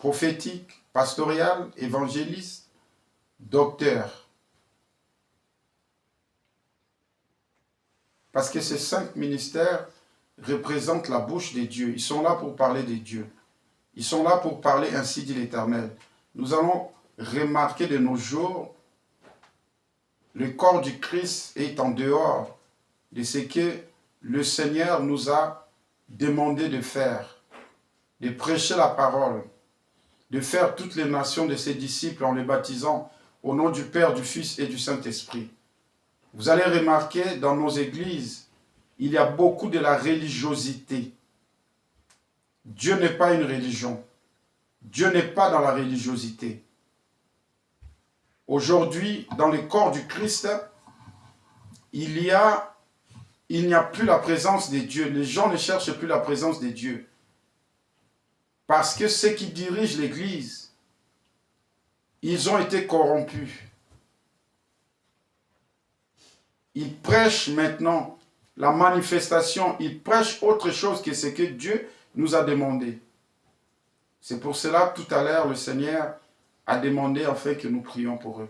prophétique, pastoral, évangéliste, docteur. Parce que ces 5 ministères représentent la bouche des dieux. Ils sont là pour parler des dieux. Ils sont là pour parler ainsi dit l'Éternel. Nous allons remarquer de nos jours, le corps du Christ est en dehors de ce que le Seigneur nous a demandé de faire, de prêcher la parole, de faire toutes les nations de ses disciples en les baptisant au nom du Père, du Fils et du Saint-Esprit. Vous allez remarquer dans nos églises, il y a beaucoup de la religiosité. Dieu n'est pas une religion. Dieu n'est pas dans la religiosité. Aujourd'hui, dans le corps du Christ, il n'y a plus la présence des dieux. Les gens ne cherchent plus la présence des dieux. Parce que ceux qui dirigent l'Église, ils ont été corrompus. Ils prêchent maintenant la manifestation, ils prêchent autre chose que ce que Dieu nous a demandé. C'est pour cela, tout à l'heure, le Seigneur a demandé en fait que nous prions pour eux.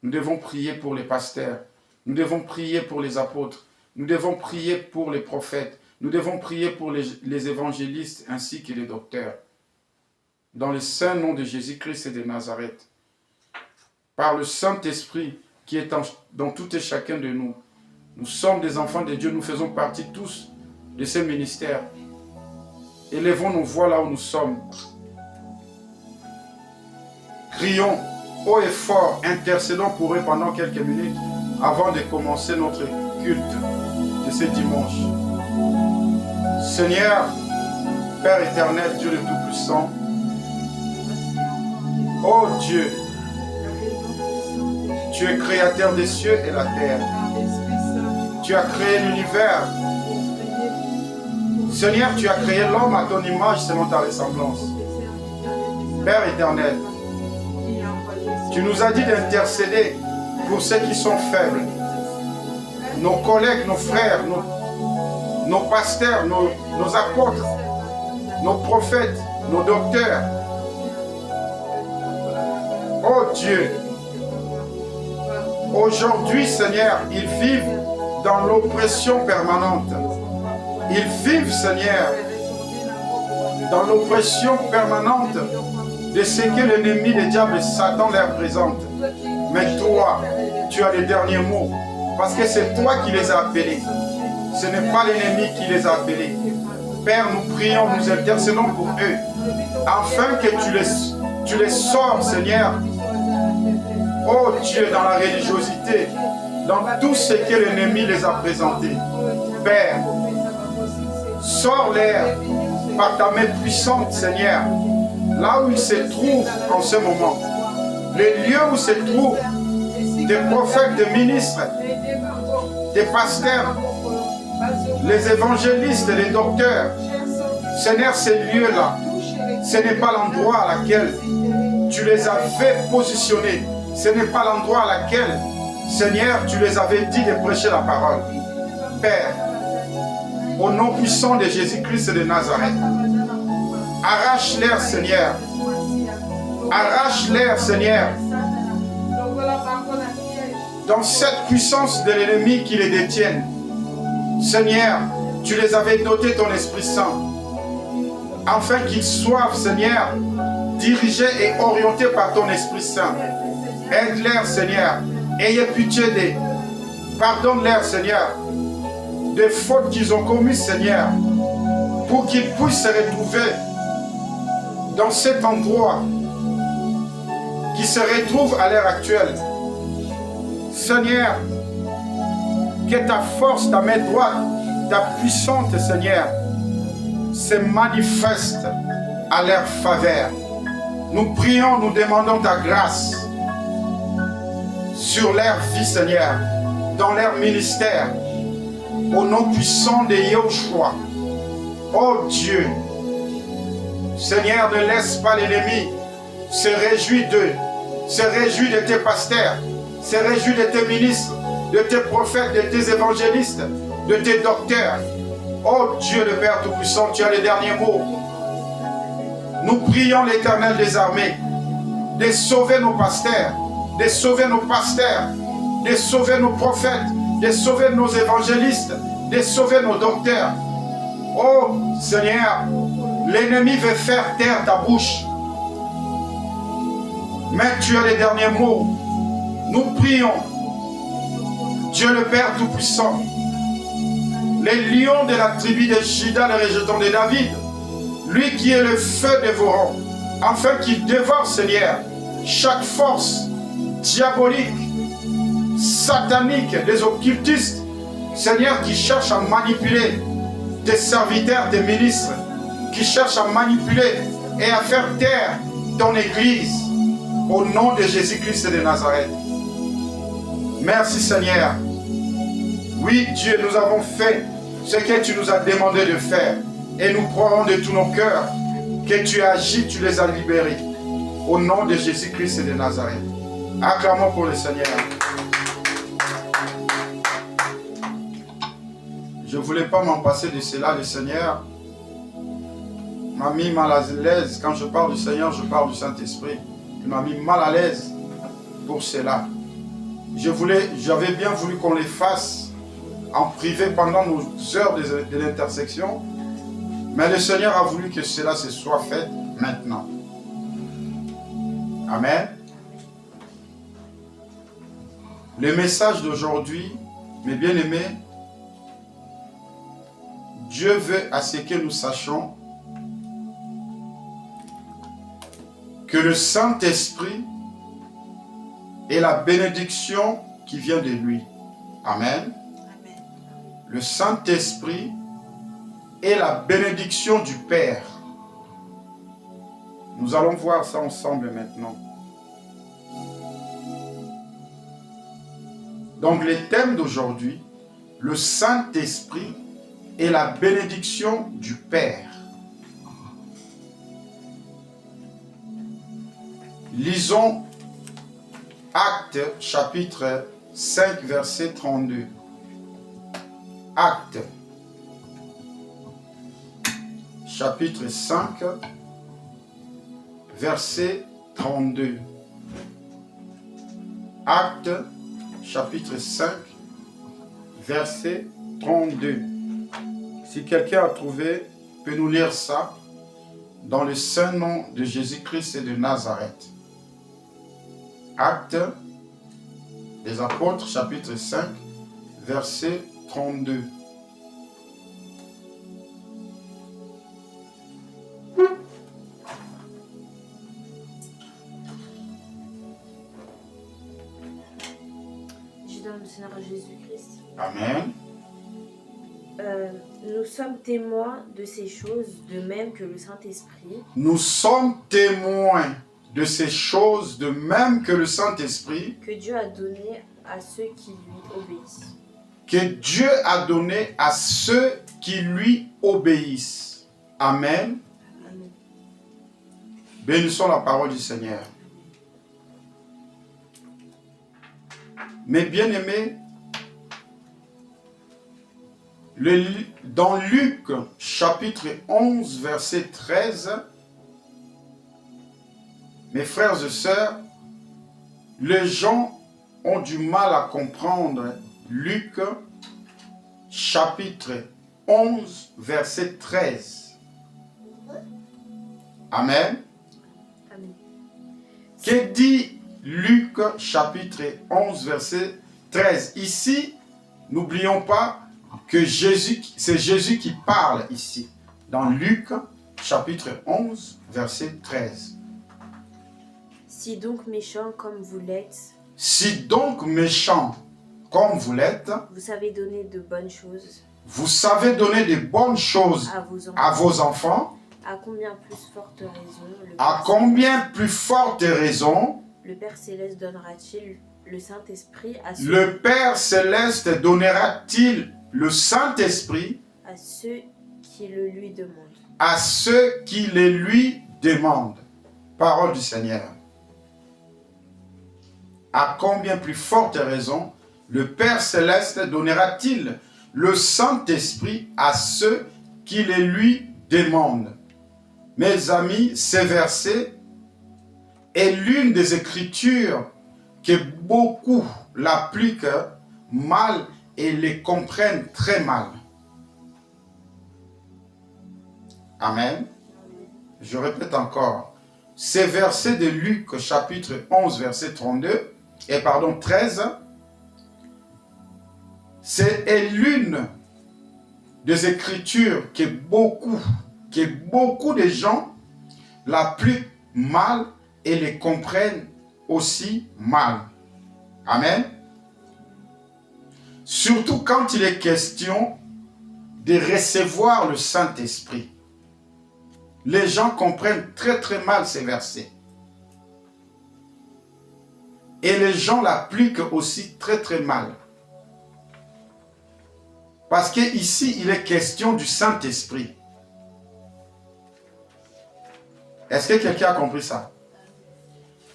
Nous devons prier pour les pasteurs, nous devons prier pour les apôtres, nous devons prier pour les prophètes, nous devons prier pour les évangélistes ainsi que les docteurs. Dans le saint nom de Jésus-Christ et de Nazareth, par le Saint-Esprit qui est dans tout et chacun de nous, nous sommes des enfants de Dieu, nous faisons partie tous de ces ministères. Élevons nos voix là où nous sommes. Crions haut et fort, intercédons pour eux pendant quelques minutes avant de commencer notre culte de ce dimanche. Seigneur, Père éternel, Dieu le Tout-Puissant, ô Dieu, tu es créateur des cieux et la terre. Tu as créé l'univers. Seigneur, tu as créé l'homme à ton image selon ta ressemblance. Père éternel, tu nous as dit d'intercéder pour ceux qui sont faibles. Nos collègues, nos frères, nos pasteurs, nos apôtres, nos prophètes, nos docteurs. Oh Dieu, aujourd'hui, Seigneur, ils vivent dans l'oppression permanente. Ils vivent, Seigneur, dans l'oppression permanente de ce que l'ennemi, le diable, Satan leur présente. Mais toi, tu as les derniers mots, parce que c'est toi qui les as appelés. Ce n'est pas l'ennemi qui les a appelés. Père, nous prions, nous intercédons pour eux, afin que tu les sors, Seigneur, oh Dieu, dans la religiosité, dans tout ce que l'ennemi les a présenté. Père, sors-les par ta main puissante, Seigneur, là où ils se trouvent en ce moment. Les lieux où se trouvent des prophètes, des ministres, des pasteurs, les évangélistes, les docteurs. Seigneur, ces lieux-là, ce n'est pas l'endroit à laquelle tu les avais positionnés. Ce n'est pas l'endroit à laquelle, Seigneur, tu les avais dit de prêcher la parole. Père, au nom puissant de Jésus-Christ de Nazareth, arrache-les, Seigneur. Arrache-les, Seigneur. Dans cette puissance de l'ennemi qui les détienne. Seigneur, tu les avais dotés ton Esprit Saint, afin qu'ils soient, Seigneur, dirigés et orientés par ton Esprit Saint. Aide-les, Seigneur. Ayez pitié d'eux. Pardonne-les, Seigneur, des fautes qu'ils ont commises, Seigneur, pour qu'ils puissent se retrouver dans cet endroit qui se retrouve à l'heure actuelle. Seigneur, que ta force, ta main droite, ta puissante, Seigneur, se manifeste à leur faveur. Nous prions, nous demandons ta grâce sur leur vie, Seigneur, dans leur ministère, au nom puissant de Yahushua. Oh Dieu, Seigneur, ne laisse pas l'ennemi se réjouir d'eux, se réjouir de tes pasteurs, se réjouir de tes ministres, de tes prophètes, de tes évangélistes, de tes docteurs. Oh Dieu le Père Tout-Puissant, tu as les derniers mots. Nous prions l'Éternel des armées de sauver nos pasteurs, de sauver nos pasteurs, de sauver nos prophètes, de sauver nos évangélistes, de sauver nos docteurs. Oh Seigneur, l'ennemi veut faire taire ta bouche. Mais tu as les derniers mots. Nous prions, Dieu le Père Tout-Puissant, les lions de la tribu de Juda, les rejetons de David, lui qui est le feu dévorant, afin qu'il dévore, Seigneur, chaque force diabolique, satanique des occultistes, Seigneur, qui cherche à manipuler tes serviteurs, tes ministres, qui cherchent à manipuler et à faire taire ton Église, au nom de Jésus-Christ de Nazareth. Merci Seigneur. Oui Dieu, nous avons fait ce que tu nous as demandé de faire et nous croyons de tout nos cœurs que tu as agi, tu les as libérés. Au nom de Jésus-Christ de Nazareth. Acclamons pour le Seigneur. Je ne voulais pas m'en passer de cela. Le Seigneur m'a mis mal à l'aise. Quand je parle du Seigneur, je parle du Saint-Esprit. Il m'a mis mal à l'aise pour cela. J'avais bien voulu qu'on les fasse en privé pendant nos heures de l'intersection. Mais le Seigneur a voulu que cela se soit fait maintenant. Amen. Le message d'aujourd'hui, mes bien-aimés, Dieu veut à ce que nous sachions que le Saint-Esprit est la bénédiction qui vient de lui. Amen. Amen. Le Saint-Esprit est la bénédiction du Père. Nous allons voir ça ensemble maintenant. Donc le thème d'aujourd'hui, le Saint-Esprit est la bénédiction du Père. Lisons Actes chapitre 5 verset 32. Actes chapitre 5 verset 32. Actes chapitre 5 verset 32. Si quelqu'un a trouvé, peut nous lire ça dans le saint nom de Jésus-Christ et de Nazareth. Actes des Apôtres, chapitre 5, verset 32. Je donne le Seigneur à Jésus-Christ. Amen. Nous sommes témoins de ces choses, de même que le Saint-Esprit. Nous sommes témoins de ces choses, de même que le Saint-Esprit. Que Dieu a donné à ceux qui lui obéissent. Que Dieu a donné à ceux qui lui obéissent. Amen. Amen. Bénissons la parole du Seigneur. Mes bien-aimés, dans Luc chapitre 11 verset 13, mes frères et sœurs, les gens ont du mal à comprendre Luc chapitre 11 verset 13. Amen. Amen. Que dit Luc chapitre 11 verset 13? Ici, n'oublions pas que c'est Jésus qui parle ici, dans Luc chapitre 11 verset 13. Si donc méchants comme vous l'êtes, Si donc méchants comme vous l'êtes, vous savez donner de bonnes choses vous savez donner de bonnes choses à vos enfants, à vos enfants, à combien plus forte raison à combien plus forte raison le Père Céleste donnera-t-il le Saint-Esprit le Père Céleste donnera-t-il le Saint-Esprit à ceux qui le lui demandent. à ceux qui le lui demandent. Parole du Seigneur. À combien plus forte raison le Père Céleste donnera-t-il le Saint-Esprit à ceux qui le lui demandent. mes amis, ces versets est l'une des Écritures que beaucoup l'appliquent mal et les comprennent très mal. Amen. Je répète encore. Ces versets de Luc chapitre 11 verset 13, c'est l'une des Écritures que beaucoup de gens l'appliquent mal et les comprennent aussi mal. Amen. Surtout quand il est question de recevoir le Saint-Esprit. Les gens comprennent très très mal ces versets. Et les gens l'appliquent aussi très très mal. Parce qu'ici, il est question du Saint-Esprit. Est-ce que quelqu'un a compris ça?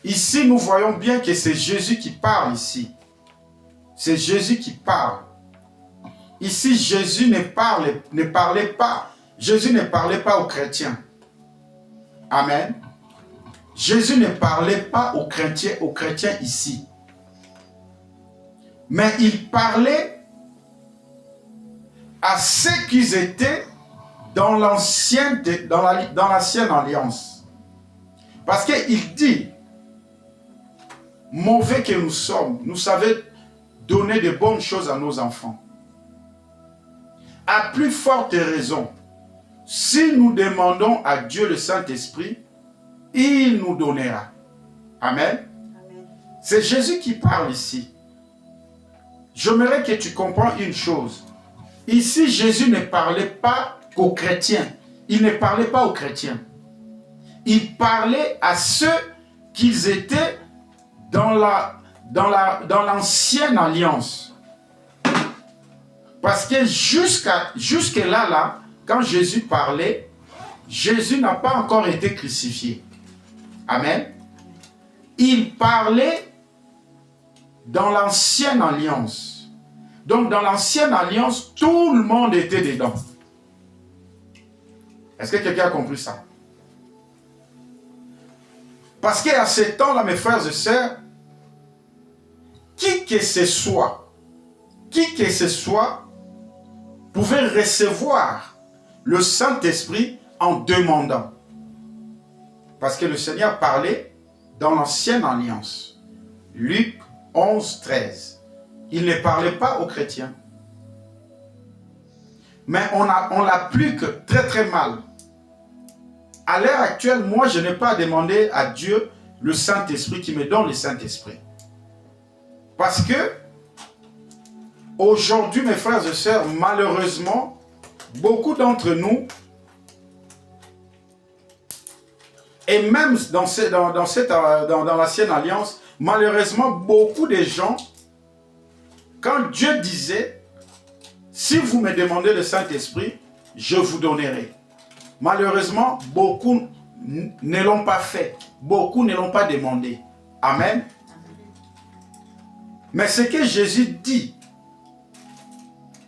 Ici, nous voyons bien que c'est Jésus qui parle ici. C'est Jésus qui parle. Ici, Jésus ne parlait pas. Jésus ne parlait pas aux chrétiens. Amen. Jésus ne parlait pas aux chrétiens ici. Mais il parlait à ceux qui étaient dans l'ancienne alliance. Parce qu'il dit, mauvais que nous sommes, nous savons donner de bonnes choses à nos enfants. À plus forte raison, si nous demandons à Dieu le Saint-Esprit, il nous donnera. Amen. Amen. C'est Jésus qui parle ici. J'aimerais que tu comprennes une chose. Ici, Jésus ne parlait pas aux chrétiens. Il ne parlait pas aux chrétiens. Il parlait à ceux qui étaient dans l'ancienne alliance. Parce que jusque-là, quand Jésus parlait, Jésus n'a pas encore été crucifié. Amen. Il parlait dans l'ancienne alliance. Donc, dans l'ancienne alliance, tout le monde était dedans. Est-ce que quelqu'un a compris ça? Parce qu'à ce temps-là, mes frères et sœurs, qui que ce soit pouvait recevoir le Saint-Esprit en demandant. Parce que le Seigneur parlait dans l'ancienne alliance. Luc 11, 13. Il ne parlait pas aux chrétiens. Mais on l'applique très très mal. À l'heure actuelle, moi je n'ai pas demandé à Dieu le Saint-Esprit qui me donne le Saint-Esprit. Parce que aujourd'hui, mes frères et sœurs, malheureusement, beaucoup d'entre nous, et même dans l'ancienne alliance, malheureusement, beaucoup de gens, quand Dieu disait, si vous me demandez le Saint-Esprit, je vous donnerai. Malheureusement, beaucoup ne l'ont pas fait. Beaucoup ne l'ont pas demandé. Amen. Mais ce que Jésus dit,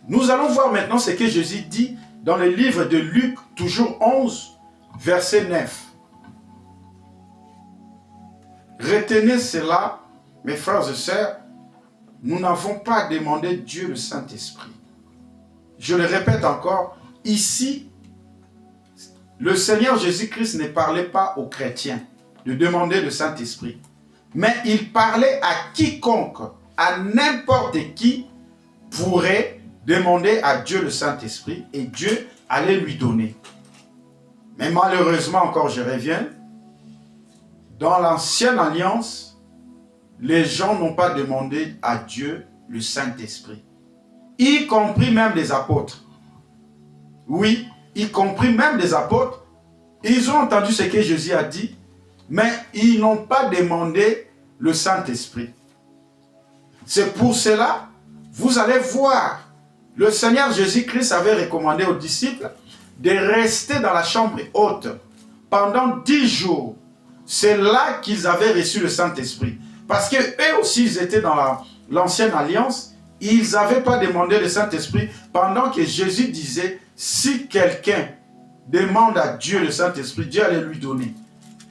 nous allons voir maintenant ce que Jésus dit dans le livre de Luc, toujours 11, verset 9. Retenez cela, mes frères et sœurs, nous n'avons pas demandé Dieu le Saint-Esprit. Je le répète encore, ici, le Seigneur Jésus-Christ ne parlait pas aux chrétiens de demander le Saint-Esprit. Mais il parlait à quiconque, à n'importe qui pourrait demander à Dieu le Saint-Esprit et Dieu allait lui donner. Mais malheureusement, encore je reviens, dans l'ancienne alliance, les gens n'ont pas demandé à Dieu le Saint-Esprit. Y compris même les apôtres. Oui, y compris même les apôtres. Ils ont entendu ce que Jésus a dit, mais ils n'ont pas demandé le Saint-Esprit. C'est pour cela, vous allez voir, le Seigneur Jésus-Christ avait recommandé aux disciples de rester dans la chambre haute pendant 10 jours. C'est là qu'ils avaient reçu le Saint-Esprit. Parce qu'eux aussi, ils étaient dans l'ancienne alliance. Ils n'avaient pas demandé le Saint-Esprit pendant que Jésus disait, si quelqu'un demande à Dieu le Saint-Esprit, Dieu allait lui donner.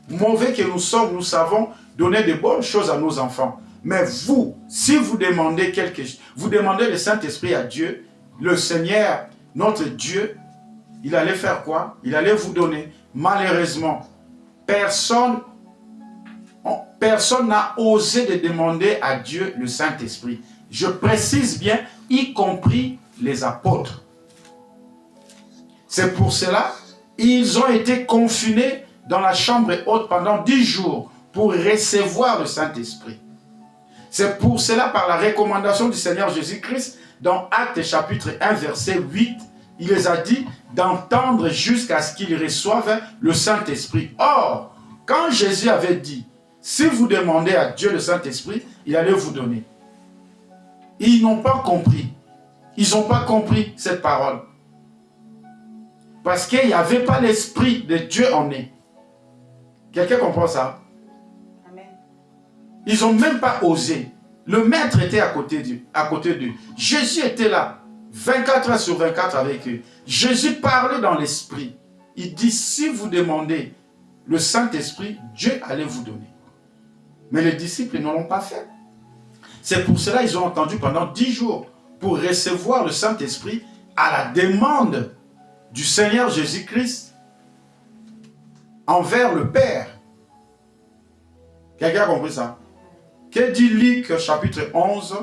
Mauvais que nous sommes, nous savons donner de bonnes choses à nos enfants. Mais vous, si vous demandez quelque chose, vous demandez le Saint-Esprit à Dieu, le Seigneur, notre Dieu, il allait faire quoi? Il allait vous donner. Malheureusement, personne n'a osé de demander à Dieu le Saint-Esprit. Je précise bien, y compris les apôtres. C'est pour cela, ils ont été confinés dans la chambre haute pendant 10 jours pour recevoir le Saint-Esprit. C'est pour cela, par la recommandation du Seigneur Jésus-Christ, dans Actes chapitre 1, verset 8, il les a dit d'entendre jusqu'à ce qu'ils reçoivent le Saint-Esprit. Or, quand Jésus avait dit, si vous demandez à Dieu le Saint-Esprit, il allait vous donner. Ils n'ont pas compris. Ils n'ont pas compris cette parole. Parce qu'il n'y avait pas l'Esprit de Dieu en eux. Quelqu'un comprend ça? Amen. Ils n'ont même pas osé. Le maître était à côté d'eux. Jésus était là, 24 heures sur 24 avec eux. Jésus parlait dans l'Esprit. Il dit, si vous demandez le Saint-Esprit, Dieu allait vous donner. Mais les disciples ne l'ont pas fait. C'est pour cela qu'ils ont entendu pendant 10 jours pour recevoir le Saint-Esprit à la demande du Seigneur Jésus-Christ envers le Père. Quelqu'un a compris ça? Que dit Luc chapitre 11,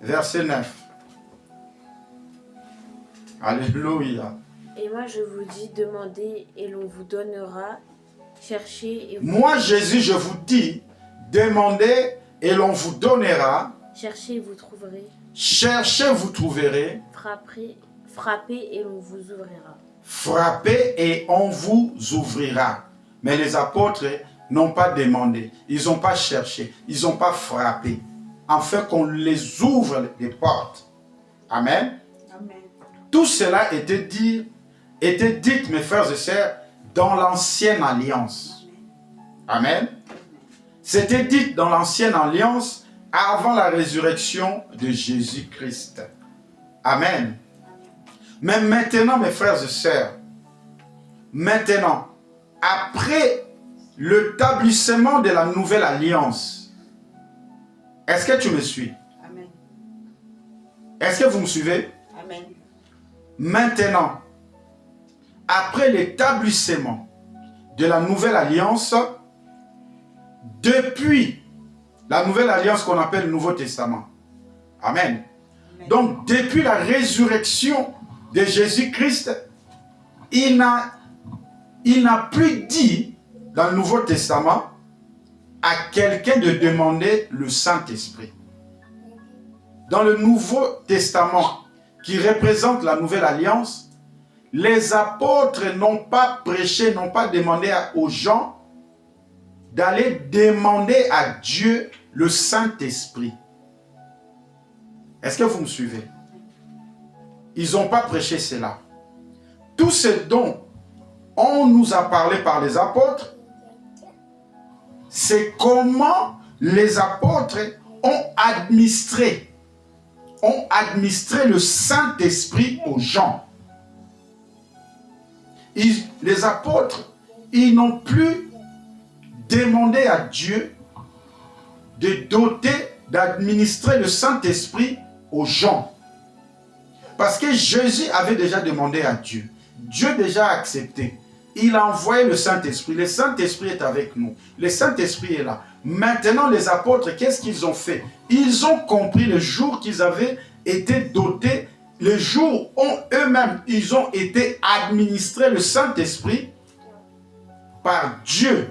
verset 9? Alléluia. Et moi je vous dis, demandez et l'on vous donnera, cherchez et vous... Moi Jésus, je vous dis, demandez et l'on vous donnera. Cherchez et vous trouverez. Cherchez, vous trouverez. Frappez et l'on vous ouvrira. Frappez et on vous ouvrira. Mais les apôtres n'ont pas demandé, ils n'ont pas cherché, ils n'ont pas frappé, afin qu'on les ouvre les portes. Amen. Amen. Tout cela était dit, mes frères et sœurs, dans l'ancienne alliance. Amen. C'était dit dans l'ancienne alliance avant la résurrection de Jésus-Christ. Amen. Mais maintenant, mes frères et sœurs, maintenant, après l'établissement de la nouvelle alliance, est-ce que tu me suis? Amen. Est-ce que vous me suivez? Amen. Maintenant, après l'établissement de la nouvelle alliance, depuis la nouvelle alliance qu'on appelle le Nouveau Testament. Amen. Amen. Donc, depuis la résurrection de Jésus-Christ, il n'a plus dit dans le Nouveau Testament à quelqu'un de demander le Saint-Esprit. Dans le Nouveau Testament, qui représente la nouvelle alliance, les apôtres n'ont pas prêché, n'ont pas demandé aux gens d'aller demander à Dieu le Saint-Esprit. Est-ce que vous me suivez? Ils n'ont pas prêché cela. Tout ce dont on nous a parlé par les apôtres, c'est comment les apôtres ont administré le Saint-Esprit aux gens. Les apôtres, ils n'ont plus demandé à Dieu de doter, d'administrer le Saint-Esprit aux gens. Parce que Jésus avait déjà demandé à Dieu. Dieu déjà a accepté. Il a envoyé le Saint-Esprit. Le Saint-Esprit est avec nous. Le Saint-Esprit est là. Maintenant, les apôtres, qu'est-ce qu'ils ont fait? Ils ont compris le jour qu'ils avaient été dotés, le jour où eux-mêmes, ils ont été administrés le Saint-Esprit par Dieu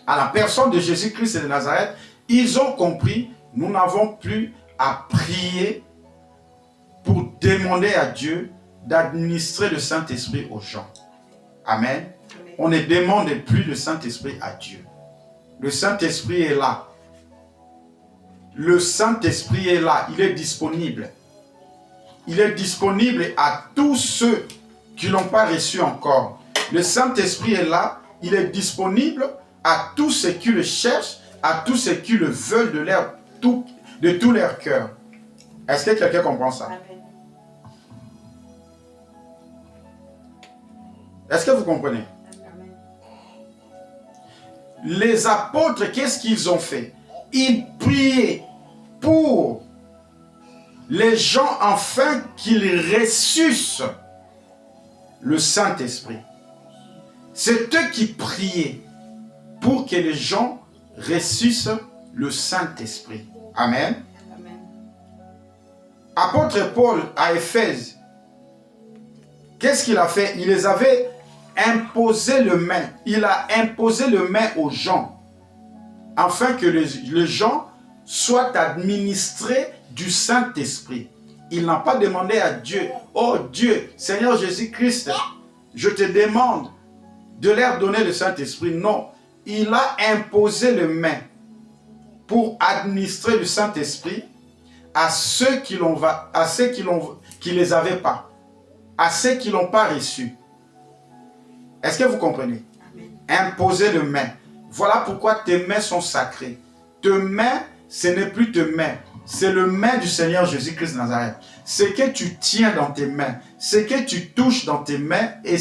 à la personne de Jésus-Christ de Nazareth. Ils ont compris, nous n'avons plus à prier pour demander à Dieu d'administrer le Saint-Esprit aux gens. Amen. Amen. On ne demande plus le Saint-Esprit à Dieu. Le Saint-Esprit est là. Le Saint-Esprit est là. Il est disponible. Il est disponible à tous ceux qui ne l'ont pas reçu encore. Le Saint-Esprit est là. Il est disponible à tous ceux qui le cherchent, à tous ceux qui le veulent de tout leur cœur. Est-ce que quelqu'un comprend ça? Amen. Est-ce que vous comprenez? Amen. Les apôtres, qu'est-ce qu'ils ont fait? Ils priaient pour les gens afin qu'ils ressuscitent le Saint-Esprit. C'est eux qui priaient pour que les gens ressuscitent le Saint-Esprit. Amen. Amen. Apôtre Paul à Éphèse, qu'est-ce qu'il a fait? Il les avait imposé le main. Il a imposé le main aux gens afin que les gens soient administrés du Saint-Esprit. Il n'a pas demandé à Dieu, oh Dieu, Seigneur Jésus-Christ, je te demande de leur donner le Saint-Esprit. Non, il a imposé le main pour administrer le Saint-Esprit à ceux qui les avaient pas, à ceux qui l'ont pas reçu. Est-ce que vous comprenez? Amen. Imposer le main. Voilà pourquoi tes mains sont sacrées. Tes mains, ce n'est plus tes mains. C'est le main du Seigneur Jésus-Christ de Nazareth. Ce que tu tiens dans tes mains, ce que tu touches dans tes mains, et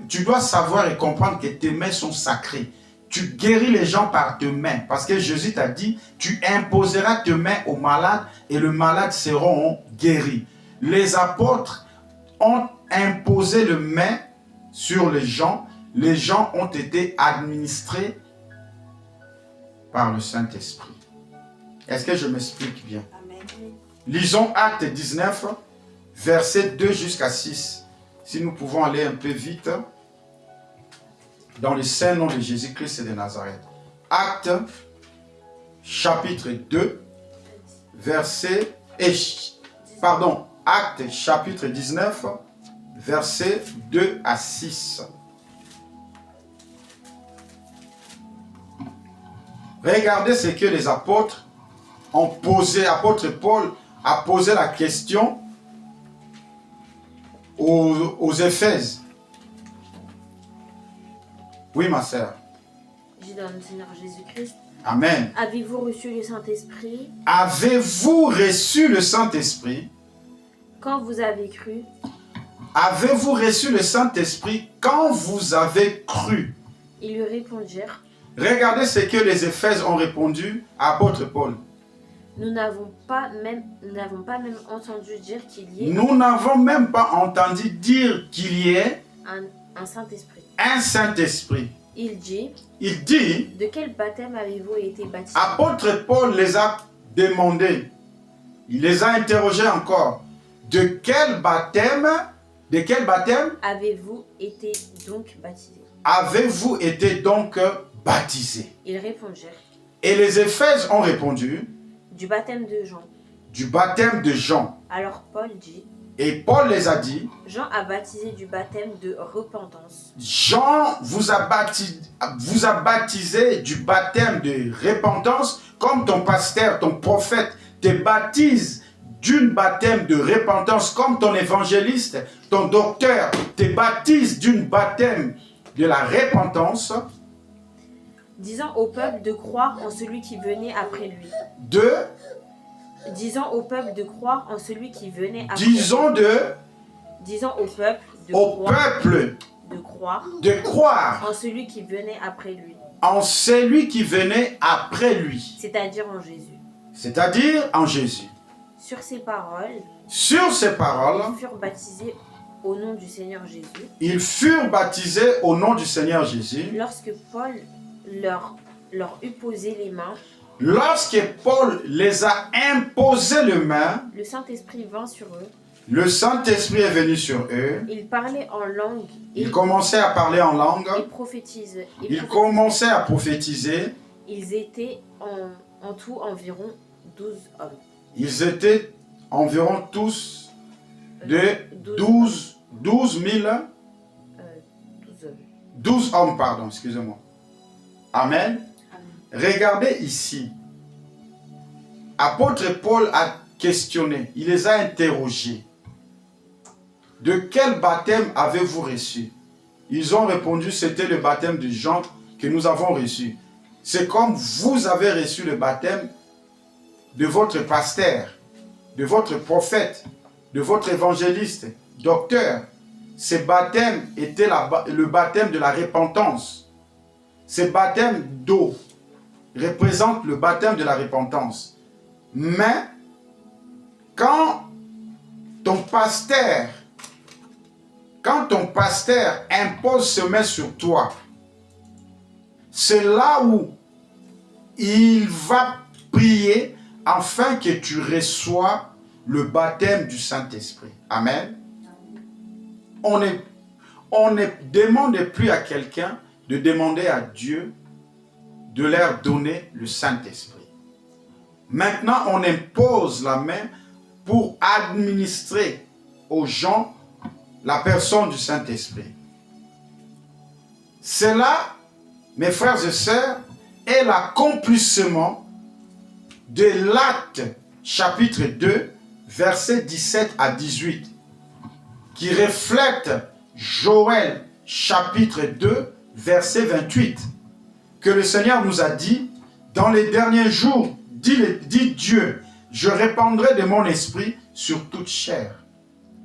tu dois savoir et comprendre que tes mains sont sacrées. Tu guéris les gens par tes mains. Parce que Jésus t'a dit, tu imposeras tes mains aux malades et les malades seront guéris. Les apôtres ont imposé le main sur les gens ont été administrés par le Saint-Esprit. Est-ce que je m'explique bien? Amen. Lisons Actes 19, versets 2 jusqu'à 6. Si nous pouvons aller un peu vite, dans le saint nom de Jésus-Christ de Nazareth. Actes, chapitre 2, Actes, chapitre 19, versets 2 à 6. Regardez ce que les apôtres ont posé. Apôtre Paul a posé la question aux Éphèses. Oui, ma sœur. J'ai dans le Seigneur Jésus-Christ. Amen. Avez-vous reçu le Saint-Esprit Avez-vous reçu le Saint-Esprit? quand vous avez cru? Avez-vous reçu le Saint-Esprit quand vous avez cru? Ils lui répondirent, Regardez ce que les Éphèses ont répondu à apôtre Paul. nous n'avons pas même entendu dire qu'il y ait Nous n'avons même pas entendu dire qu'il y ait un Saint-Esprit. un Saint-Esprit. Il dit, Il dit, de quel baptême avez-vous été baptisé? apôtre Paul les a demandé, il les a interrogés encore, de quel baptême Avez-vous été donc baptisé? avez-vous été donc baptisés? Ils répondirent, Et les Éphèses ont répondu, du baptême de Jean. du baptême de Jean. Alors Paul dit, Et Paul les a dit, Jean a baptisé du baptême de repentance. Jean vous a baptisé du baptême de repentance, comme ton pasteur, ton prophète te baptise d'un baptême de repentance, comme ton évangéliste, ton docteur te baptise d'un baptême de la repentance. Disant au peuple de croire en celui qui venait après lui. Disant au peuple de croire en celui qui venait après lui. Disant au peuple de croire en celui qui venait après lui. En celui qui venait après lui. C'est-à-dire en Jésus. C'est-à-dire en Jésus. Sur ces paroles, ils furent baptisés au nom du Seigneur Jésus. Ils furent baptisés au nom du Seigneur Jésus. Lorsque Paul leur eut posé les mains, lorsque Paul les a imposé les mains, le Saint-Esprit vint sur eux. Le Saint-Esprit est venu sur eux. Ils parlaient en langue. Ils commençaient à parler en langue. Ils commençaient à prophétiser. Ils étaient en tout environ 12 hommes. Ils étaient environ tous de 12 hommes, pardon, excusez-moi. Amen. Regardez ici. Apôtre Paul a questionné, il les a interrogés. De quel baptême avez-vous reçu? Ils ont répondu, c'était le baptême de Jean que nous avons reçu. C'est comme vous avez reçu le baptême de votre pasteur, de votre prophète, de votre évangéliste, docteur. ces baptêmes étaient le baptême de la repentance. Ces baptêmes d'eau représentent le baptême de la repentance. Mais quand ton pasteur impose ses mains sur toi, c'est là où il va prier afin que tu reçoives le baptême du Saint-Esprit. Amen. On ne demande plus à quelqu'un de demander à Dieu de leur donner le Saint-Esprit. Maintenant, on impose la main pour administrer aux gens la personne du Saint-Esprit. Cela, mes frères et sœurs, est l'accomplissement de l'Acte chapitre 2, versets 17 à 18, qui reflète Joël chapitre 2, verset 28, que le Seigneur nous a dit, dans les derniers jours, dit Dieu, je répandrai de mon esprit sur toute chair.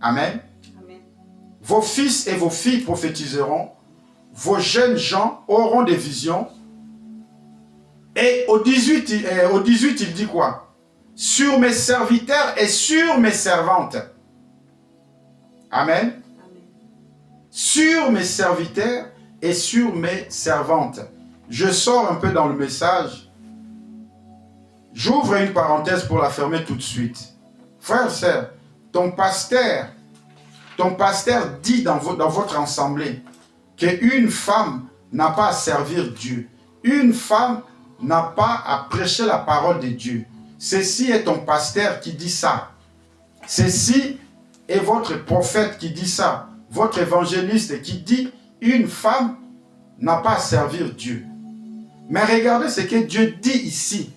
Amen. Amen. Vos fils et vos filles prophétiseront, vos jeunes gens auront des visions. Et au 18, il dit quoi? Sur mes serviteurs et sur mes servantes. Amen. Amen. Sur mes serviteurs et sur mes servantes. Je sors un peu dans le message. J'ouvre une parenthèse pour la fermer tout de suite. Frère, sœur, ton pasteur dit dans votre assemblée qu'une femme n'a pas à servir Dieu. Une femme n'a pas à prêcher la parole de Dieu. Ceci est ton pasteur qui dit ça. Ceci est votre prophète qui dit ça. Votre évangéliste qui dit une femme n'a pas à servir Dieu. Mais regardez ce que Dieu dit ici.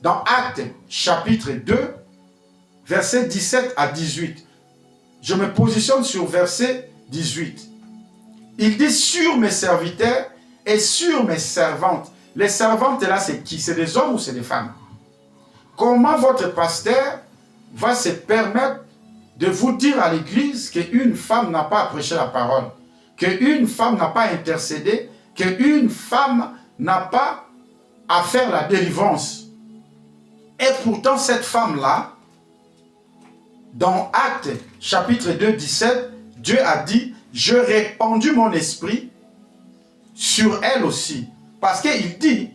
Dans Actes chapitre 2, versets 17 à 18. Je me positionne sur verset 18. Il dit sur mes serviteurs et sur mes servantes. Les servantes là, c'est qui? C'est des hommes ou c'est des femmes? Comment votre pasteur va se permettre de vous dire à l'église qu'une femme n'a pas à prêcher la parole, qu'une femme n'a pas à intercéder, qu'une femme n'a pas à faire la délivrance? Et pourtant, cette femme-là, dans Actes chapitre 2, 17, Dieu a dit, je répandu mon esprit sur elle aussi. Parce qu'il dit,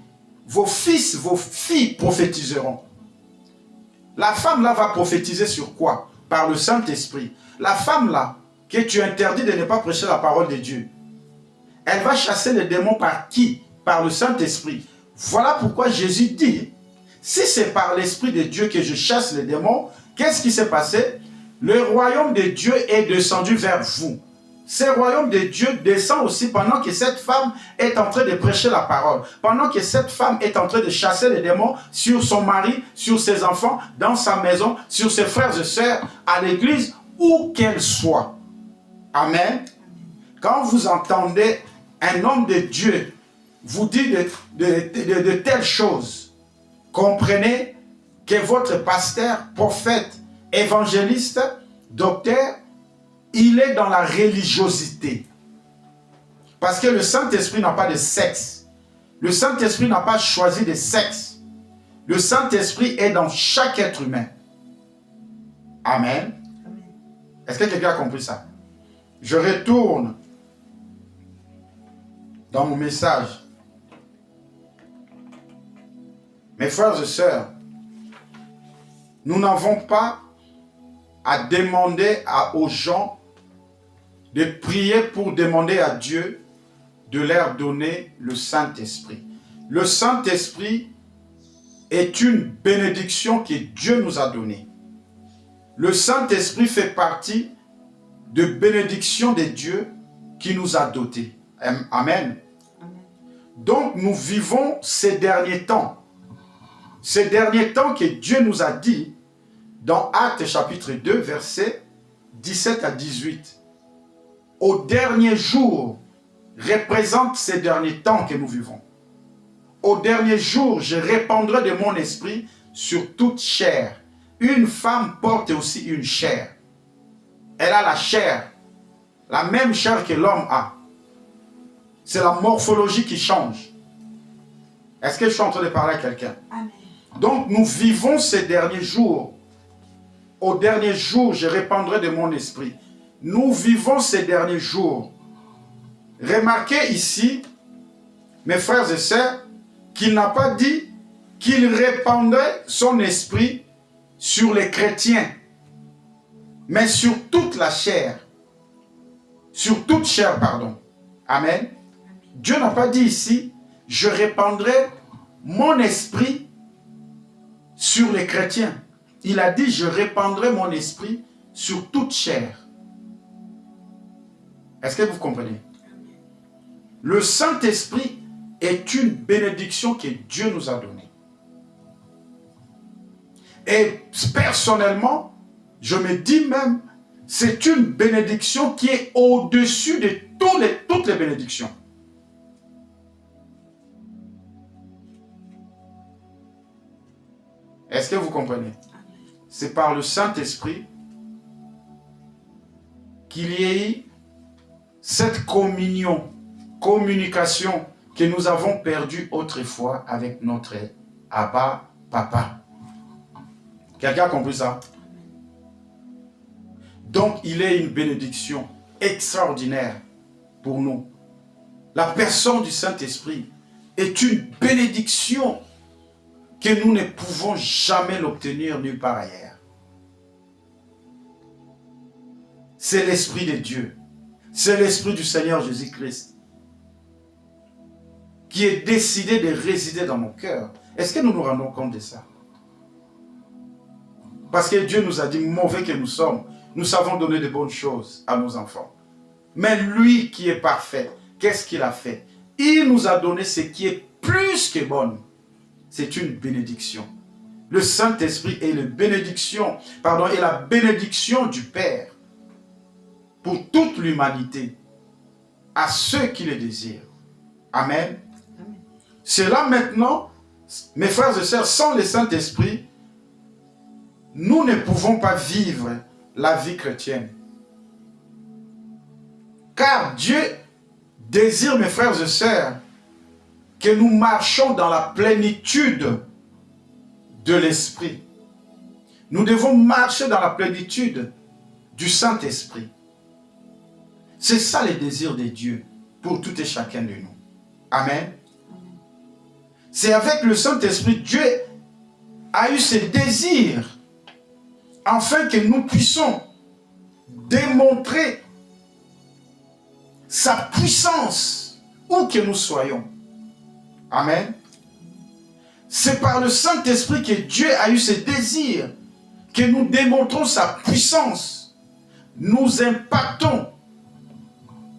vos fils, vos filles prophétiseront. La femme-là va prophétiser sur quoi? Par le Saint-Esprit. La femme-là, que tu interdis de ne pas prêcher la parole de Dieu, elle va chasser les démons par qui? Par le Saint-Esprit. Voilà pourquoi Jésus dit, si c'est par l'Esprit de Dieu que je chasse les démons, qu'est-ce qui s'est passé? Le royaume de Dieu est descendu vers vous. Ce royaume de Dieu descend aussi pendant que cette femme est en train de prêcher la parole. Pendant que cette femme est en train de chasser les démons sur son mari, sur ses enfants, dans sa maison, sur ses frères et sœurs, à l'église, où qu'elle soit. Amen. Quand vous entendez un homme de Dieu vous dire de telles choses, comprenez que votre pasteur, prophète, évangéliste, docteur, il est dans la religiosité. Parce que le Saint-Esprit n'a pas de sexe. Le Saint-Esprit n'a pas choisi de sexe. Le Saint-Esprit est dans chaque être humain. Amen. Amen. Est-ce que quelqu'un a compris ça? Je retourne dans mon message. Mes frères et sœurs, nous n'avons pas à demander aux gens de prier pour demander à Dieu de leur donner le Saint-Esprit. Le Saint-Esprit est une bénédiction que Dieu nous a donnée. Le Saint-Esprit fait partie de bénédictions de Dieu qui nous a dotés. Amen. Amen. Donc nous vivons ces derniers temps. Ces derniers temps que Dieu nous a dit dans Actes chapitre 2, versets 17 à 18. Au dernier jour représente ces derniers temps que nous vivons. Au dernier jour, je répandrai de mon esprit sur toute chair. Une femme porte aussi une chair. Elle a la chair. la même chair que l'homme a. C'est la morphologie qui change. Est-ce que je suis en train de parler à quelqu'un? Amen. Donc nous vivons ces derniers jours. Au dernier jour, je répandrai de mon esprit. Nous vivons ces derniers jours. Remarquez ici, mes frères et sœurs, qu'il n'a pas dit qu'il répandrait son esprit sur les chrétiens, mais sur toute la chair. Sur toute chair, pardon. Amen. Dieu n'a pas dit ici, je répandrai mon esprit sur les chrétiens. Il a dit, je répandrai mon esprit sur toute chair. Est-ce que vous comprenez? Le Saint-Esprit est une bénédiction que Dieu nous a donnée. Et personnellement, je me dis même, c'est une bénédiction qui est au-dessus de toutes les bénédictions. Est-ce que vous comprenez? C'est par le Saint-Esprit qu'il y a eu cette communication que nous avons perdue autrefois avec notre Abba, Papa. Quelqu'un a compris ça? Donc, il est une bénédiction extraordinaire pour nous. La personne du Saint-Esprit est une bénédiction que nous ne pouvons jamais l'obtenir nulle part ailleurs. C'est l'Esprit de Dieu. C'est l'Esprit du Seigneur Jésus-Christ qui est décidé de résider dans nos cœurs. Est-ce que nous nous rendons compte de ça? Parce que Dieu nous a dit, mauvais que nous sommes, nous savons donner de bonnes choses à nos enfants. Mais lui qui est parfait, qu'est-ce qu'il a fait? Il nous a donné ce qui est plus que bon. C'est une bénédiction. Le Saint-Esprit est la bénédiction du Père pour toute l'humanité, à ceux qui le désirent. Amen. C'est là maintenant, mes frères et sœurs, sans le Saint-Esprit, nous ne pouvons pas vivre la vie chrétienne. Car Dieu désire, mes frères et sœurs, que nous marchons dans la plénitude de l'Esprit. Nous devons marcher dans la plénitude du Saint-Esprit. C'est ça le désir de Dieu pour tout et chacun de nous. Amen. C'est avec le Saint-Esprit, Dieu a eu ce désir afin que nous puissions démontrer sa puissance où que nous soyons. Amen. C'est par le Saint-Esprit que Dieu a eu ce désir que nous démontrons sa puissance. Nous impactons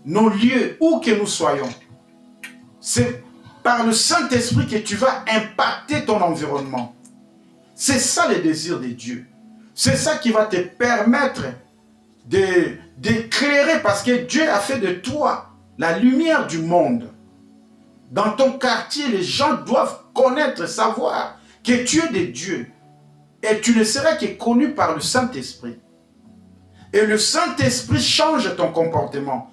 nos lieux où que nous soyons. C'est par le Saint-Esprit que tu vas impacter ton environnement. C'est ça le désir de Dieu. C'est ça qui va te permettre d'éclairer, parce que Dieu a fait de toi la lumière du monde. Dans ton quartier, les gens doivent connaître, savoir que tu es de Dieu. Et tu ne seras que connu par le Saint-Esprit. Et le Saint-Esprit change ton comportement.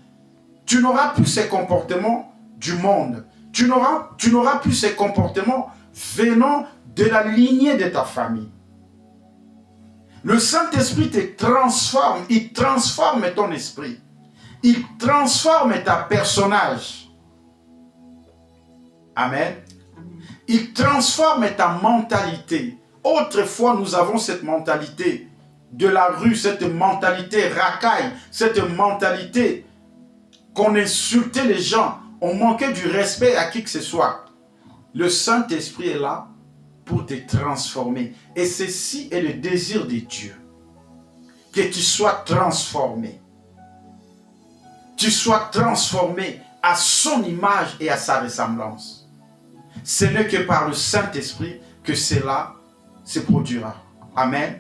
Tu n'auras plus ces comportements du monde. Tu n'auras plus ces comportements venant de la lignée de ta famille. Le Saint-Esprit te transforme. Il transforme ton esprit. Il transforme ta personnage. Amen. Il transforme ta mentalité. Autrefois, nous avons cette mentalité de la rue, cette mentalité racaille, cette mentalité qu'on insultait les gens, on manquait du respect à qui que ce soit. Le Saint-Esprit est là pour te transformer. Et ceci est le désir de Dieu. Que tu sois transformé. Tu sois transformé à son image et à sa ressemblance. Ce n'est que par le Saint-Esprit que cela se produira. Amen.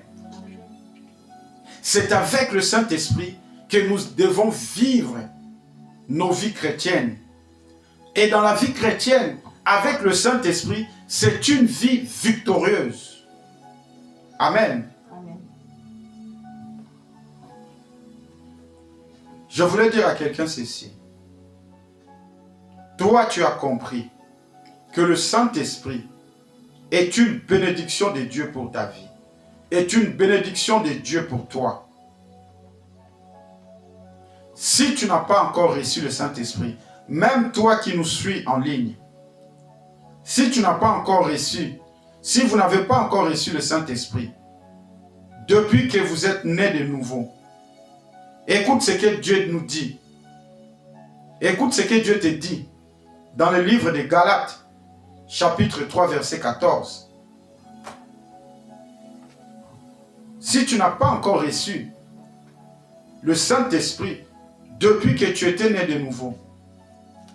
C'est avec le Saint-Esprit que nous devons vivre nos vies chrétiennes. Et dans la vie chrétienne, avec le Saint-Esprit, c'est une vie victorieuse. Amen. Amen. Je voulais dire à quelqu'un ceci. Toi, tu as compris que le Saint-Esprit est une bénédiction de Dieu pour ta vie. Est une bénédiction de Dieu pour toi. Si tu n'as pas encore reçu le Saint-Esprit, même toi qui nous suis en ligne, si tu n'as pas encore reçu, si vous n'avez pas encore reçu le Saint-Esprit, depuis que vous êtes né de nouveau, écoute ce que Dieu nous dit. Écoute ce que Dieu te dit dans le livre de Galates, chapitre 3, verset 14. Si tu n'as pas encore reçu le Saint-Esprit depuis que tu étais né de nouveau,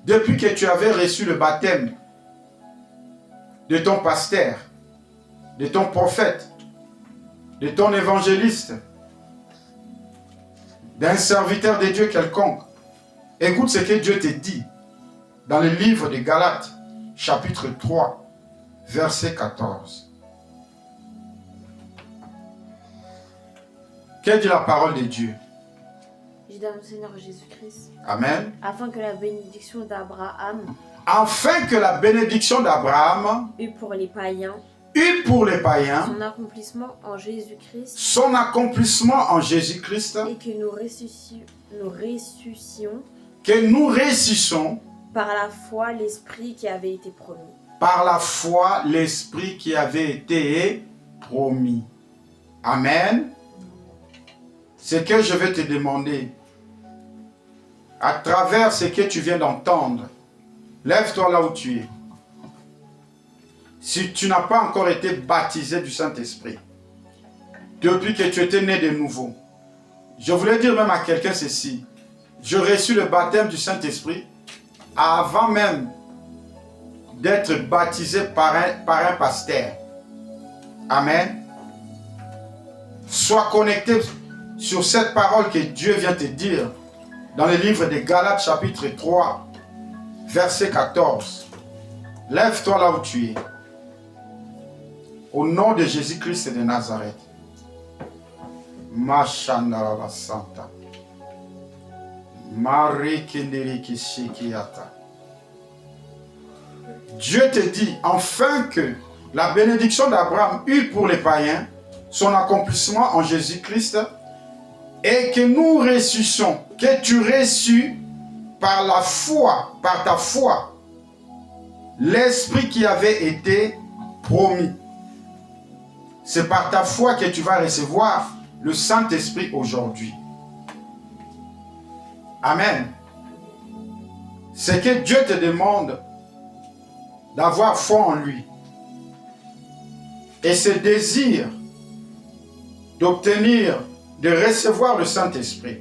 depuis que tu avais reçu le baptême de ton pasteur, de ton prophète, de ton évangéliste, d'un serviteur de Dieu quelconque, écoute ce que Dieu te dit dans le livre de Galates, chapitre 3, verset 14. Que dit la parole de Dieu? Je dis dans le Seigneur Jésus-Christ. Amen. Afin que la bénédiction d'Abraham Afin que la bénédiction d'Abraham eut pour les païens eut pour les païens son accomplissement en Jésus-Christ son accomplissement en Jésus-Christ et que nous ressuscions que nous ressuscions par la foi l'Esprit qui avait été promis. Par la foi l'Esprit qui avait été promis. Amen. Ce que je vais te demander, à travers ce que tu viens d'entendre, lève-toi là où tu es. Si tu n'as pas encore été baptisé du Saint-Esprit, depuis que tu étais né de nouveau, je voulais dire même à quelqu'un ceci. Je reçus le baptême du Saint-Esprit avant même d'être baptisé par un pasteur. Amen. Sois connecté sur cette parole que Dieu vient te dire dans le livre de Galates chapitre 3, verset 14. Lève-toi là où tu es. Au nom de Jésus-Christ de Nazareth. Mashandalava Santa. Dieu te dit, afin que la bénédiction d'Abraham eut pour les païens son accomplissement en Jésus-Christ et que nous ressuscions, que tu reçus par la foi, par ta foi, l'Esprit qui avait été promis. C'est par ta foi que tu vas recevoir le Saint-Esprit aujourd'hui. Amen. C'est que Dieu te demande d'avoir foi en lui. Et ce désir d'obtenir, de recevoir le Saint-Esprit.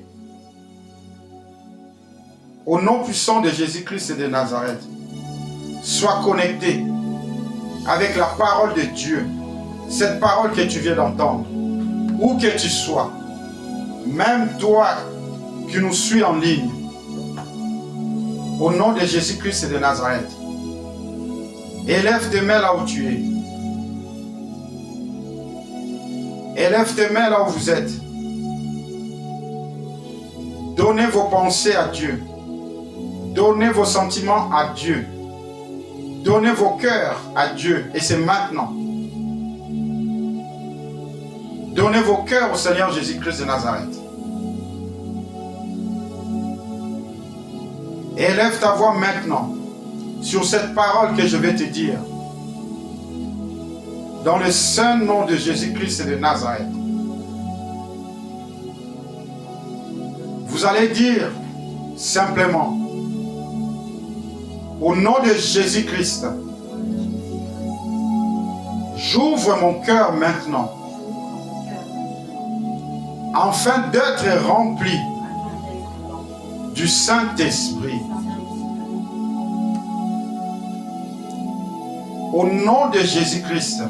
Au nom puissant de Jésus-Christ de Nazareth, sois connecté avec la parole de Dieu. Cette parole que tu viens d'entendre, où que tu sois, même toi qui nous suis en ligne, au nom de Jésus-Christ de Nazareth, élève tes mains là où tu es. Élève tes mains là où vous êtes. Donnez vos pensées à Dieu. Donnez vos sentiments à Dieu. Donnez vos cœurs à Dieu. Et c'est maintenant. Donnez vos cœurs au Seigneur Jésus-Christ de Nazareth. Élève ta voix maintenant sur cette parole que je vais te dire. Dans le saint nom de Jésus-Christ de Nazareth. Vous allez dire simplement, au nom de Jésus-Christ, j'ouvre mon cœur maintenant, afin d'être rempli du Saint-Esprit. Au nom de Jésus-Christ,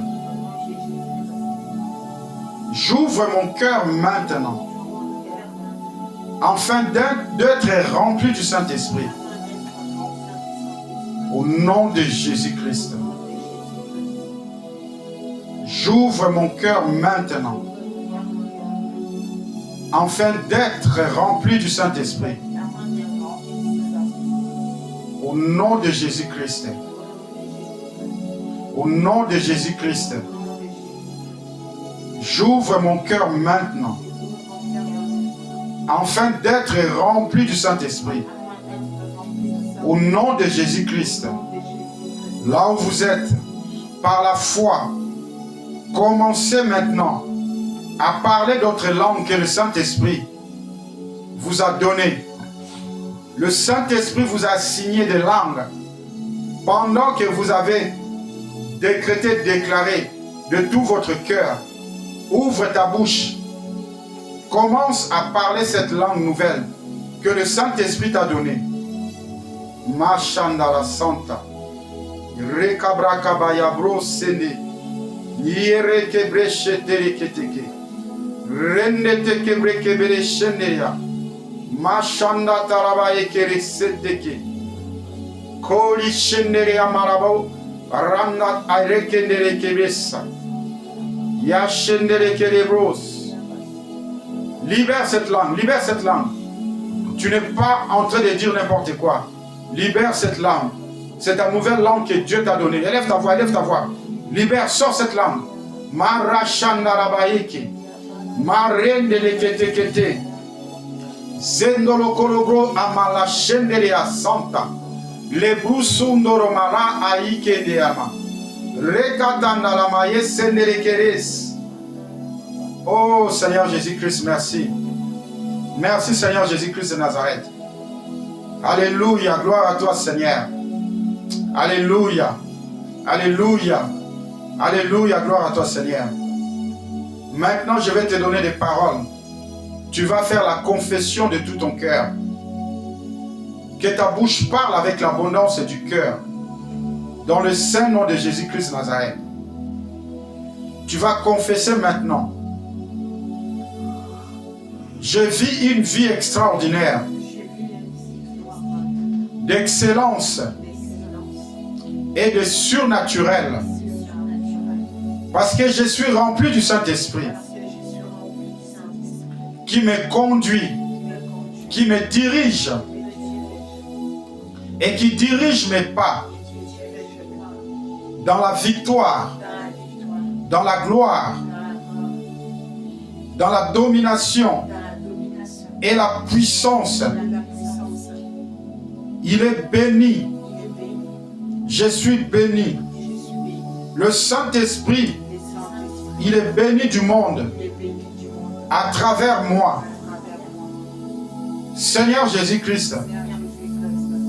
j'ouvre mon cœur maintenant, afin d'être rempli du Saint-Esprit. Au nom de Jésus-Christ, j'ouvre mon cœur maintenant, afin d'être rempli du Saint-Esprit. Au nom de Jésus-Christ. Au nom de Jésus-Christ. J'ouvre mon cœur maintenant, afin d'être rempli du Saint-Esprit. Au nom de Jésus-Christ. Là où vous êtes, par la foi, commencez maintenant à parler d'autres langues que le Saint-Esprit vous a données. Le Saint-Esprit vous a assigné des langues pendant que vous avez décrété, déclaré de tout votre cœur. Ouvre ta bouche. Commence à parler cette langue nouvelle que le Saint-Esprit t'a donnée. Machandala Santa. Rekabrakabaya bro sene. Niere kebreche tereketeke. Rennete kebrekebere sheneya. Machanda tarabaye kere seteke. Koli sheneya marabo. Ramnat arekendere kebesa. Ya shenere kerebros. Libère cette langue, libère cette langue. Tu n'es pas en train de dire n'importe quoi. Libère cette langue. C'est ta nouvelle langue que Dieu t'a donnée. Élève ta voix, élève ta voix. Libère, sors cette langue. Marachandarabaïki. Marendelekete. Zendolokolobro amala shendelia santa. Lebrusundoromara aike deama. Rekatandalamaye sendelekeres. Oh Seigneur Jésus-Christ, merci. Merci Seigneur Jésus-Christ de Nazareth. Alléluia, gloire à toi Seigneur. Alléluia, alléluia, alléluia, gloire à toi Seigneur. Maintenant je vais te donner des paroles. Tu vas faire la confession de tout ton cœur. Que ta bouche parle avec l'abondance du cœur. Dans le saint nom de Jésus-Christ de Nazareth. Tu vas confesser maintenant. Je vis une vie extraordinaire, d'excellence et de surnaturel, parce que je suis rempli du Saint-Esprit, qui me conduit, qui me dirige, et qui dirige mes pas dans la victoire, dans la gloire, dans la domination et la puissance. Il est béni. Je suis béni. Le Saint-Esprit, il est béni du monde à travers moi. Seigneur Jésus-Christ,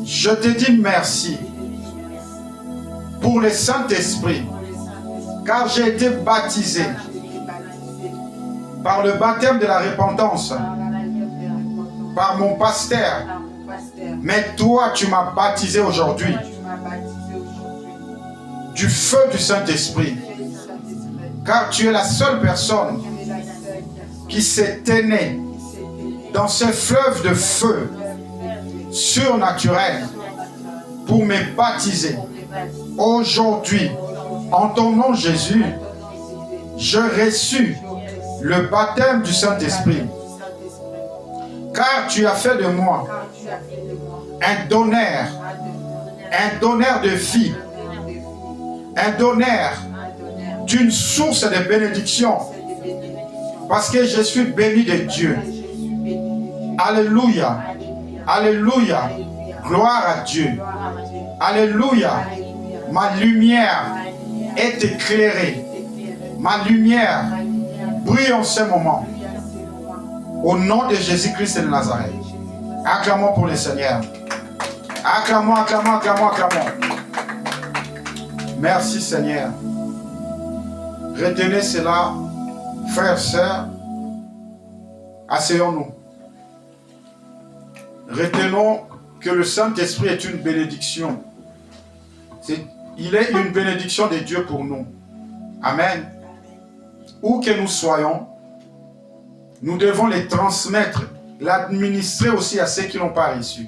je te dis merci pour le Saint-Esprit, car j'ai été baptisé par le baptême de la repentance, par mon pasteur. Mais toi, tu m'as baptisé aujourd'hui du feu du Saint-Esprit, car tu es la seule personne qui s'est tenue dans ce fleuve de feu surnaturel pour me baptiser. Aujourd'hui, en ton nom Jésus, je reçus le baptême du Saint-Esprit, car tu as fait de moi un donneur de vie, un donneur d'une source de bénédiction, parce que je suis béni de Dieu. Alléluia, alléluia, gloire à Dieu. Alléluia, ma lumière est éclairée, ma lumière brille en ce moment. Au nom de Jésus-Christ de Nazareth. Acclamons pour le Seigneur. Acclamons, acclamons, acclamons, acclamons. Merci Seigneur. Retenez cela, frères, sœurs. Asseyons-nous. Retenons que le Saint-Esprit est une bénédiction. Il est une bénédiction de Dieu pour nous. Amen. Où que nous soyons, nous devons les transmettre, l'administrer aussi à ceux qui n'ont pas reçu.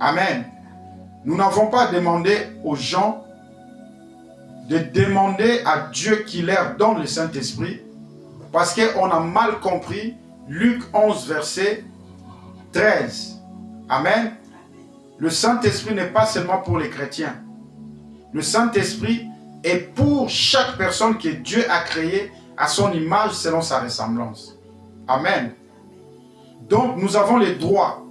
Amen. Nous n'avons pas demandé aux gens de demander à Dieu qui leur donne le Saint-Esprit, parce qu'on a mal compris Luc 11, verset 13. Amen. Le Saint-Esprit n'est pas seulement pour les chrétiens. Le Saint-Esprit est pour chaque personne que Dieu a créée à son image selon sa ressemblance. Amen. Donc nous avons le droit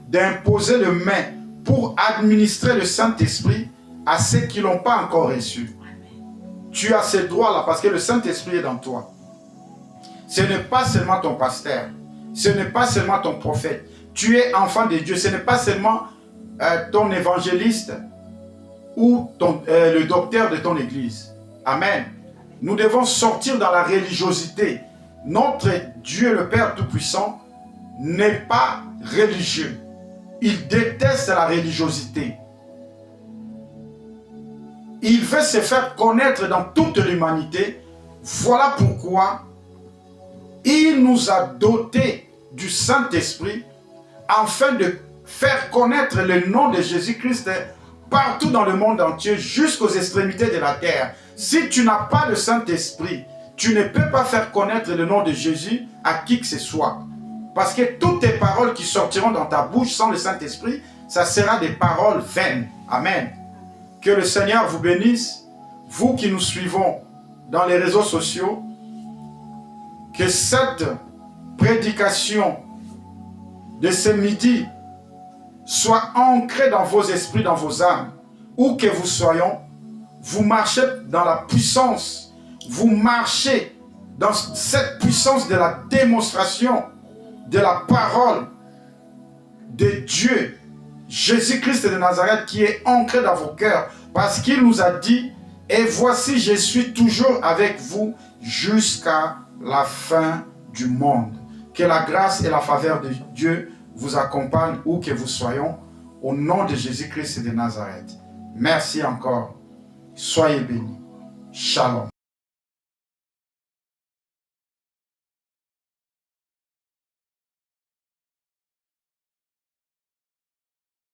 d'imposer le main pour administrer le Saint-Esprit à ceux qui ne l'ont pas encore reçu. Tu as ce droit-là parce que le Saint-Esprit est dans toi. Ce n'est pas seulement ton pasteur. Ce n'est pas seulement ton prophète. Tu es enfant de Dieu. Ce n'est pas seulement ton évangéliste ou le docteur de ton église. Amen. Nous devons sortir dans la religiosité. Notre Dieu, le Père Tout-Puissant, n'est pas religieux. Il déteste la religiosité. Il veut se faire connaître dans toute l'humanité. Voilà pourquoi il nous a dotés du Saint-Esprit afin de faire connaître le nom de Jésus-Christ partout dans le monde entier, jusqu'aux extrémités de la terre. Si tu n'as pas le Saint-Esprit, tu ne peux pas faire connaître le nom de Jésus à qui que ce soit. Parce que toutes tes paroles qui sortiront dans ta bouche sans le Saint-Esprit, ça sera des paroles vaines. Amen. Que le Seigneur vous bénisse, vous qui nous suivons dans les réseaux sociaux, que cette prédication de ce midi soit ancrée dans vos esprits, dans vos âmes, où que vous soyons. Vous marchez dans la puissance, vous marchez dans cette puissance de la démonstration de la parole de Dieu, Jésus-Christ de Nazareth, qui est ancré dans vos cœurs, parce qu'il nous a dit, et voici je suis toujours avec vous jusqu'à la fin du monde. Que la grâce et la faveur de Dieu vous accompagnent où que vous soyons, au nom de Jésus-Christ de Nazareth. Merci encore. Soyez bénis. Shalom.